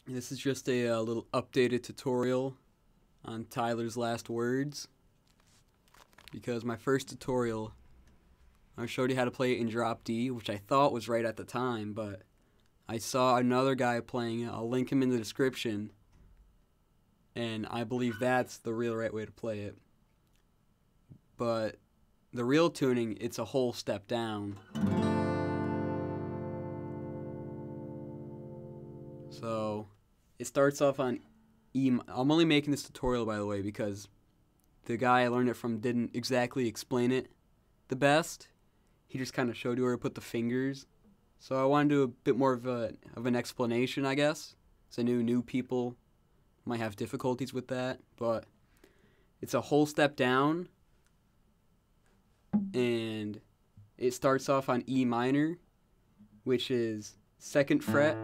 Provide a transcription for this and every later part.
This is just a little updated tutorial on Tyler's last words, because my first tutorial I showed you how to play it in drop D, which I thought was right at the time, but I saw another guy playing it. I'll link him in the description, and I believe that's the real right way to play it. But the real tuning, it's a whole step down. So it starts off on E. I'm only making this tutorial, by the way, because the guy I learned it from didn't exactly explain it the best. He just kind of showed you where to put the fingers. So I want to do a bit more of an explanation, I guess. So new people might have difficulties with that, but it's a whole step down, and it starts off on E minor, which is 2nd fret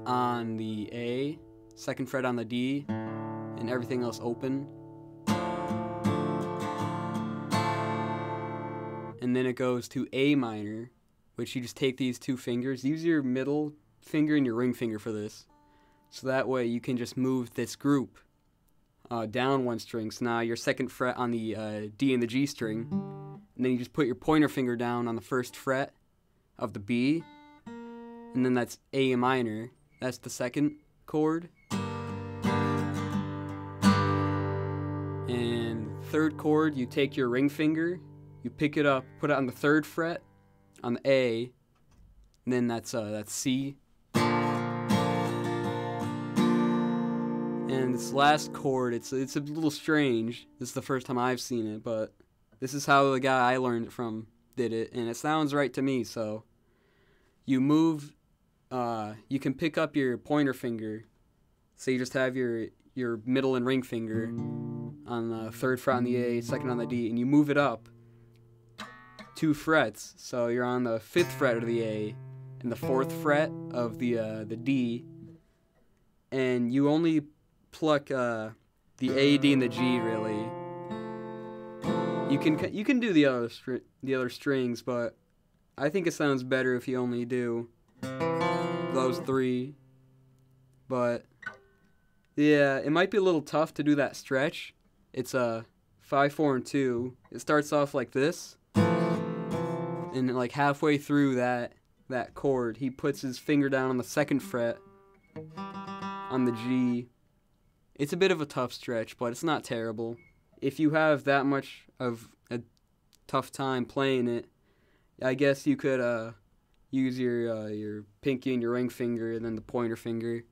on the A, 2nd fret on the D, and everything else open. And then it goes to A minor, which you just take these two fingers. Use your middle finger and your ring finger for this. So that way you can just move this group down one string. So now your 2nd fret on the D and the G string. And then you just put your pointer finger down on the 1st fret of the B. And then that's A minor. That's the 2nd chord. And 3rd chord, you take your ring finger, you pick it up, put it on the 3rd fret on the A, and then that's C. And this last chord, it's a little strange. This is the first time I've seen it, but this is how the guy I learned it from did it, and it sounds right to me. So you move, you can pick up your pointer finger. So you just have your middle and ring finger on the 3rd fret on the A, 2nd on the D, and you move it up 2 frets. So you're on the 5th fret of the A and the 4th fret of the D, and you only pluck the A, D, and the G. Really, you can do the other strings, but I think it sounds better if you only do those 3. But yeah, it might be a little tough to do that stretch. It's a 5, 4, and 2. It starts off like this, and like halfway through that chord, he puts his finger down on the 2nd fret on the G. It's a bit of a tough stretch, but it's not terrible. If you have that much of a tough time playing it, I guess you could use your pinky and your ring finger and then the pointer finger.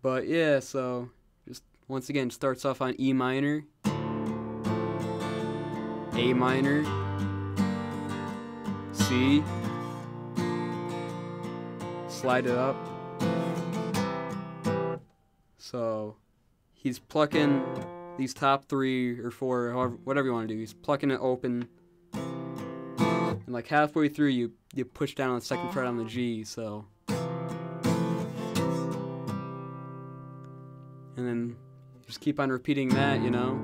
But yeah, so just once again, starts off on E minor, A minor, C, slide it up. So he's plucking these top 3 or 4, however, whatever you want to do. He's plucking it open, and like halfway through, you push down on the 2nd fret on the G. So, and then just keep on repeating that, you know.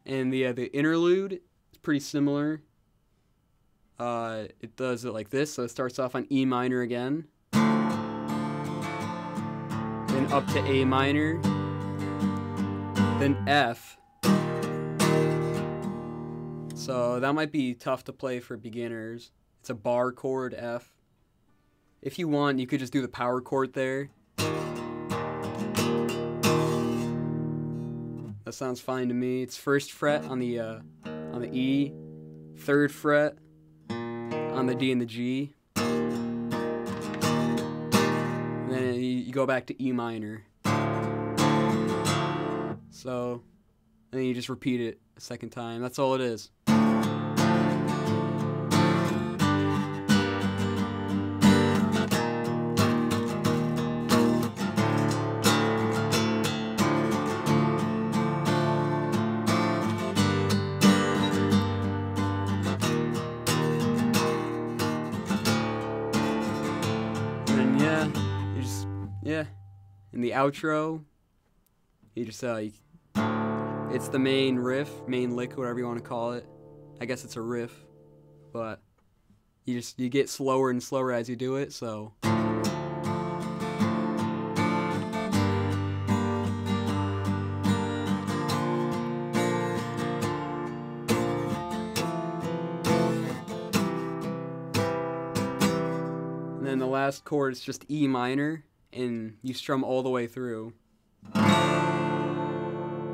And the interlude is pretty similar. It does it like this. So it starts off on E minor again, then up to A minor, then F. So that might be tough to play for beginners. It's a bar chord, F. If you want, you could just do the power chord there. That sounds fine to me. It's 1st fret on the E, 3rd fret on the D and the G, and then you go back to E minor. So, and then you just repeat it a 2nd time. That's all it is. Yeah, in the outro, you just It's the main riff, main lick, whatever you want to call it. I guess it's a riff, but you get slower and slower as you do it, so. And then the last chord is just E minor, and you strum all the way through.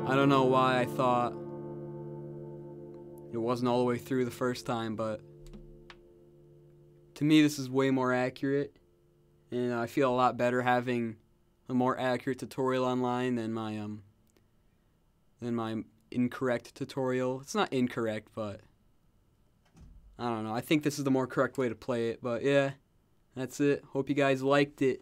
I don't know why I thought it wasn't all the way through the first time, but to me this is way more accurate, and I feel a lot better having a more accurate tutorial online than my incorrect tutorial. It's not incorrect, but I don't know. I think this is the more correct way to play it, but yeah, that's it. Hope you guys liked it.